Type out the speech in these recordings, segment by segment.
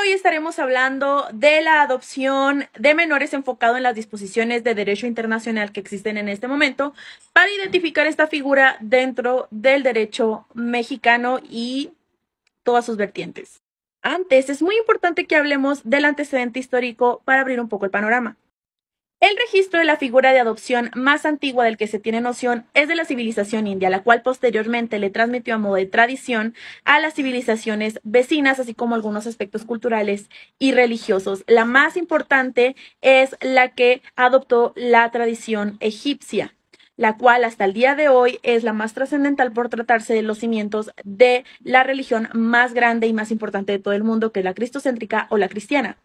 hoy estaremos hablando de la adopción de menores enfocado en las disposiciones de derecho internacional que existen en este momento para identificar esta figura dentro del derecho mexicano y todas sus vertientes. Antes, es muy importante que hablemos del antecedente histórico para abrir un poco el panorama. El registro de la figura de adopción más antigua del que se tiene noción es de la civilización india, la cual posteriormente le transmitió a modo de tradición a las civilizaciones vecinas, así como algunos aspectos culturales y religiosos. La más importante es la que adoptó la tradición egipcia, la cual hasta el día de hoy es la más trascendental por tratarse de los cimientos de la religión más grande y más importante de todo el mundo, que es la cristocéntrica o la cristiana.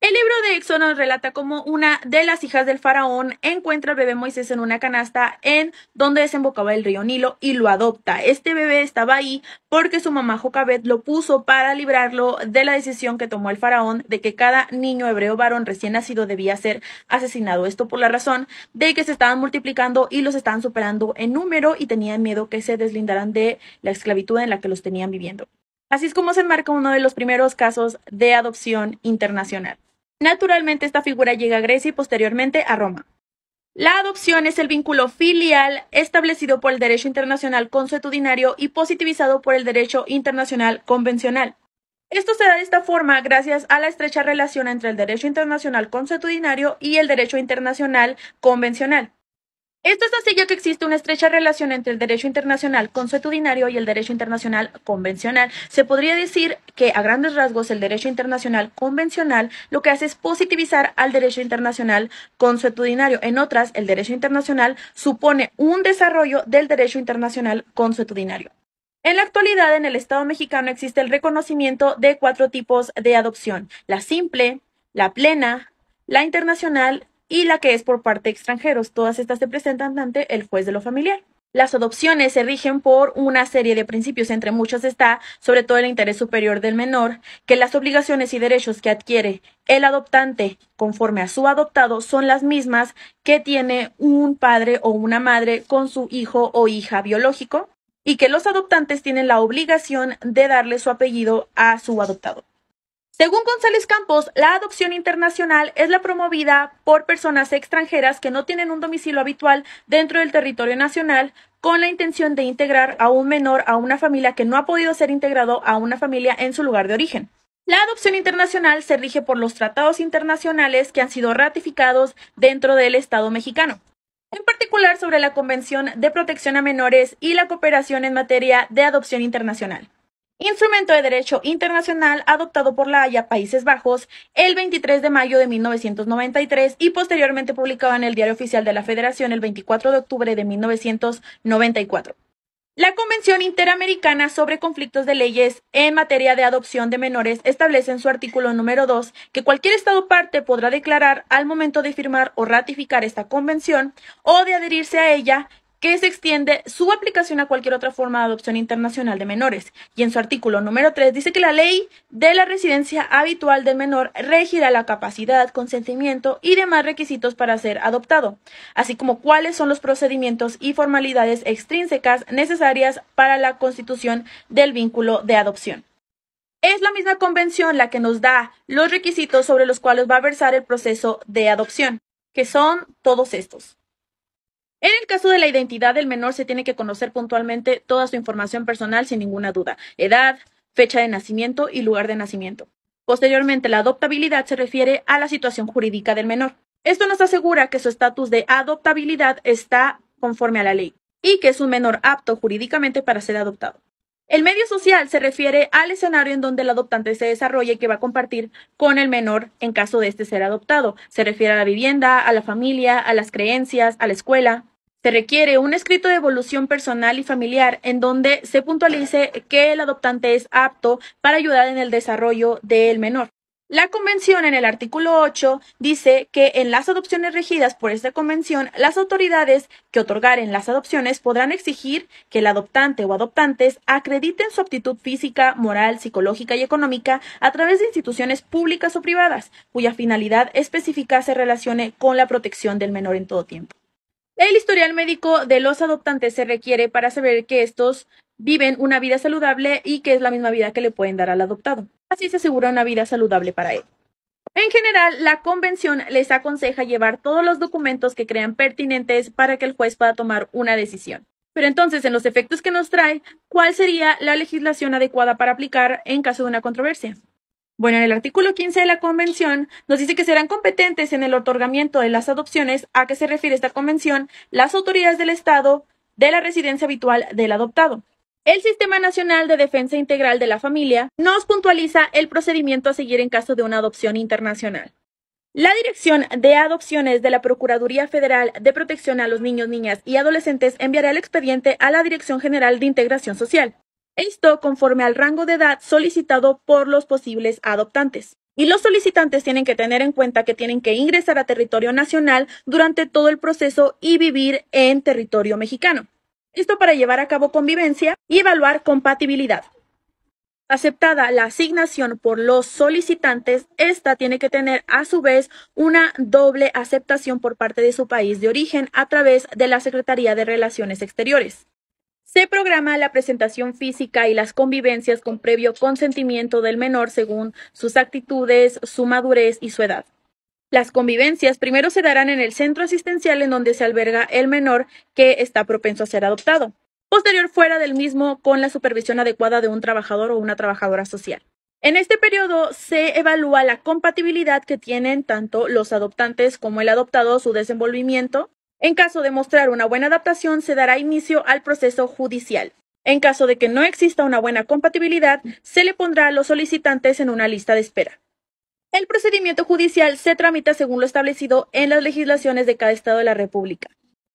El libro de Éxodo nos relata cómo una de las hijas del faraón encuentra al bebé Moisés en una canasta en donde desembocaba el río Nilo y lo adopta. Este bebé estaba ahí porque su mamá Jocabet lo puso para librarlo de la decisión que tomó el faraón de que cada niño hebreo varón recién nacido debía ser asesinado. Esto por la razón de que se estaban multiplicando y los estaban superando en número y tenían miedo que se deslindaran de la esclavitud en la que los tenían viviendo. Así es como se enmarca uno de los primeros casos de adopción internacional. Naturalmente, esta figura llega a Grecia y posteriormente a Roma. La adopción es el vínculo filial establecido por el derecho internacional consuetudinario y positivizado por el derecho internacional convencional. Esto se da de esta forma gracias a la estrecha relación entre el derecho internacional consuetudinario y el derecho internacional convencional. Esto es así ya que existe una estrecha relación entre el derecho internacional consuetudinario y el derecho internacional convencional. Se podría decir que a grandes rasgos el derecho internacional convencional lo que hace es positivizar al derecho internacional consuetudinario. En otras, el derecho internacional supone un desarrollo del derecho internacional consuetudinario. En la actualidad, en el Estado mexicano existe el reconocimiento de 4 tipos de adopción: la simple, la plena, la internacional y la que es por parte de extranjeros. Todas estas se presentan ante el juez de lo familiar. Las adopciones se rigen por una serie de principios, entre muchos está sobre todo el interés superior del menor, que las obligaciones y derechos que adquiere el adoptante conforme a su adoptado son las mismas que tiene un padre o una madre con su hijo o hija biológico, y que los adoptantes tienen la obligación de darle su apellido a su adoptado. Según González Campos, la adopción internacional es la promovida por personas extranjeras que no tienen un domicilio habitual dentro del territorio nacional con la intención de integrar a un menor a una familia que no ha podido ser integrado a una familia en su lugar de origen. La adopción internacional se rige por los tratados internacionales que han sido ratificados dentro del Estado mexicano, en particular sobre la Convención de Protección a Menores y la cooperación en materia de adopción internacional, instrumento de derecho internacional adoptado por la Haya, Países Bajos, el 23 de mayo de 1993 y posteriormente publicado en el Diario Oficial de la Federación el 24 de octubre de 1994. La Convención Interamericana sobre Conflictos de Leyes en materia de adopción de menores establece en su artículo número 2 que cualquier Estado parte podrá declarar al momento de firmar o ratificar esta convención o de adherirse a ella que se extiende su aplicación a cualquier otra forma de adopción internacional de menores. Y en su artículo número 3 dice que la ley de la residencia habitual del menor regirá la capacidad, consentimiento y demás requisitos para ser adoptado, así como cuáles son los procedimientos y formalidades extrínsecas necesarias para la constitución del vínculo de adopción. Es la misma convención la que nos da los requisitos sobre los cuales va a versar el proceso de adopción, que son todos estos. En el caso de la identidad del menor se tiene que conocer puntualmente toda su información personal sin ninguna duda: edad, fecha de nacimiento y lugar de nacimiento. Posteriormente, la adoptabilidad se refiere a la situación jurídica del menor. Esto nos asegura que su estatus de adoptabilidad está conforme a la ley y que es un menor apto jurídicamente para ser adoptado. El medio social se refiere al escenario en donde el adoptante se desarrolla y que va a compartir con el menor en caso de este ser adoptado. Se refiere a la vivienda, a la familia, a las creencias, a la escuela. Se requiere un escrito de evolución personal y familiar en donde se puntualice que el adoptante es apto para ayudar en el desarrollo del menor. La convención en el artículo 8 dice que en las adopciones regidas por esta convención, las autoridades que otorgaren las adopciones podrán exigir que el adoptante o adoptantes acrediten su aptitud física, moral, psicológica y económica a través de instituciones públicas o privadas, cuya finalidad específica se relacione con la protección del menor en todo tiempo. El historial médico de los adoptantes se requiere para saber que estos viven una vida saludable y que es la misma vida que le pueden dar al adoptado. Así se asegura una vida saludable para él. En general, la convención les aconseja llevar todos los documentos que crean pertinentes para que el juez pueda tomar una decisión. Pero entonces, en los efectos que nos trae, ¿cuál sería la legislación adecuada para aplicar en caso de una controversia? Bueno, en el artículo 15 de la Convención nos dice que serán competentes en el otorgamiento de las adopciones. ¿A qué se refiere esta convención? Las autoridades del Estado de la residencia habitual del adoptado. El Sistema Nacional de Defensa Integral de la Familia nos puntualiza el procedimiento a seguir en caso de una adopción internacional. La Dirección de Adopciones de la Procuraduría Federal de Protección a los Niños, Niñas y Adolescentes enviará el expediente a la Dirección General de Integración Social. Esto conforme al rango de edad solicitado por los posibles adoptantes. Y los solicitantes tienen que tener en cuenta que tienen que ingresar a territorio nacional durante todo el proceso y vivir en territorio mexicano. Esto para llevar a cabo convivencia y evaluar compatibilidad. Aceptada la asignación por los solicitantes, esta tiene que tener a su vez una doble aceptación por parte de su país de origen a través de la Secretaría de Relaciones Exteriores. Se programa la presentación física y las convivencias con previo consentimiento del menor según sus actitudes, su madurez y su edad. Las convivencias primero se darán en el centro asistencial en donde se alberga el menor que está propenso a ser adoptado. Posterior fuera del mismo con la supervisión adecuada de un trabajador o una trabajadora social. En este periodo se evalúa la compatibilidad que tienen tanto los adoptantes como el adoptado, su desenvolvimiento. En caso de mostrar una buena adaptación, se dará inicio al proceso judicial. En caso de que no exista una buena compatibilidad, se le pondrá a los solicitantes en una lista de espera. El procedimiento judicial se tramita según lo establecido en las legislaciones de cada estado de la República.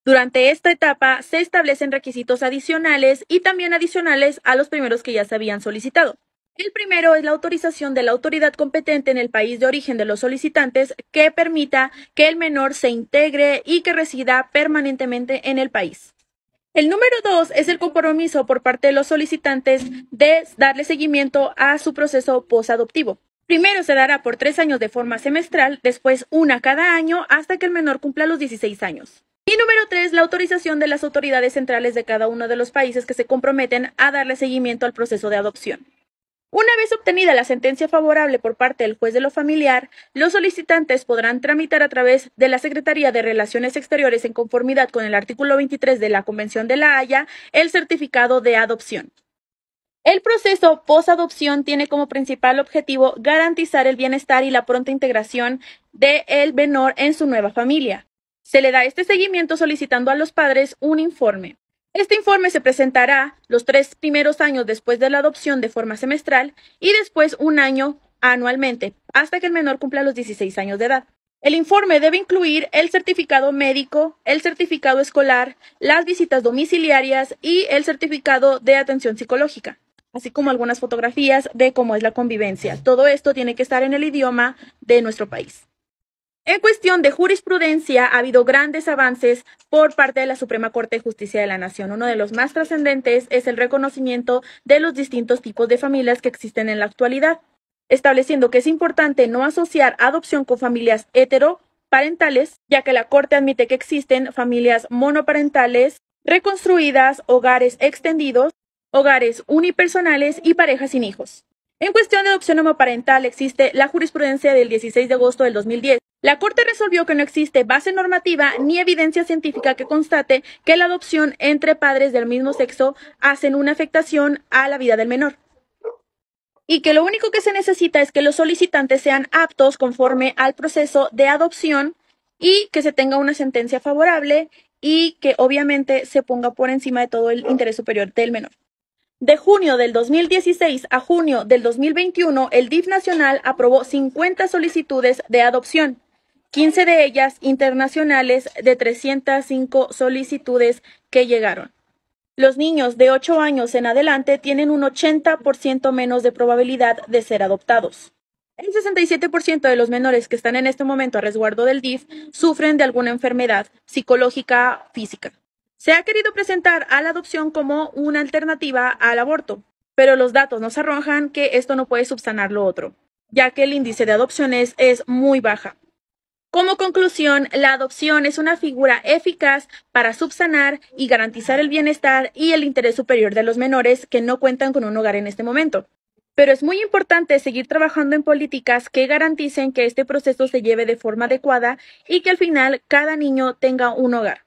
Durante esta etapa se establecen requisitos adicionales y también adicionales a los primeros que ya se habían solicitado. El primero es la autorización de la autoridad competente en el país de origen de los solicitantes que permita que el menor se integre y que resida permanentemente en el país. El número 2 es el compromiso por parte de los solicitantes de darle seguimiento a su proceso posadoptivo. Primero se dará por 3 años de forma semestral, después una cada año hasta que el menor cumpla los 16 años. Y número 3, la autorización de las autoridades centrales de cada uno de los países que se comprometen a darle seguimiento al proceso de adopción. Una vez obtenida la sentencia favorable por parte del juez de lo familiar, los solicitantes podrán tramitar a través de la Secretaría de Relaciones Exteriores en conformidad con el artículo 23 de la Convención de La Haya el certificado de adopción. El proceso posadopción tiene como principal objetivo garantizar el bienestar y la pronta integración del menor en su nueva familia. Se le da este seguimiento solicitando a los padres un informe. Este informe se presentará los 3 primeros años después de la adopción de forma semestral y después un año anualmente, hasta que el menor cumpla los 16 años de edad. El informe debe incluir el certificado médico, el certificado escolar, las visitas domiciliarias y el certificado de atención psicológica, así como algunas fotografías de cómo es la convivencia. Todo esto tiene que estar en el idioma de nuestro país. En cuestión de jurisprudencia, ha habido grandes avances por parte de la Suprema Corte de Justicia de la Nación. Uno de los más trascendentes es el reconocimiento de los distintos tipos de familias que existen en la actualidad, estableciendo que es importante no asociar adopción con familias heteroparentales, ya que la Corte admite que existen familias monoparentales, reconstruidas, hogares extendidos, hogares unipersonales y parejas sin hijos. En cuestión de adopción homoparental existe la jurisprudencia del 16 de agosto del 2010. La Corte resolvió que no existe base normativa ni evidencia científica que constate que la adopción entre padres del mismo sexo hacen una afectación a la vida del menor. Y que lo único que se necesita es que los solicitantes sean aptos conforme al proceso de adopción y que se tenga una sentencia favorable y que obviamente se ponga por encima de todo el interés superior del menor. De junio del 2016 a junio del 2021, el DIF nacional aprobó 50 solicitudes de adopción, 15 de ellas internacionales de 305 solicitudes que llegaron. Los niños de 8 años en adelante tienen un 80% menos de probabilidad de ser adoptados. El 67% de los menores que están en este momento a resguardo del DIF sufren de alguna enfermedad psicológica o física. Se ha querido presentar a la adopción como una alternativa al aborto, pero los datos nos arrojan que esto no puede subsanar lo otro, ya que el índice de adopciones es muy baja. Como conclusión, la adopción es una figura eficaz para subsanar y garantizar el bienestar y el interés superior de los menores que no cuentan con un hogar en este momento. Pero es muy importante seguir trabajando en políticas que garanticen que este proceso se lleve de forma adecuada y que al final cada niño tenga un hogar.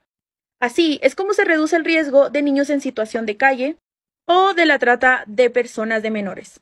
Así es como se reduce el riesgo de niños en situación de calle o de la trata de personas de menores.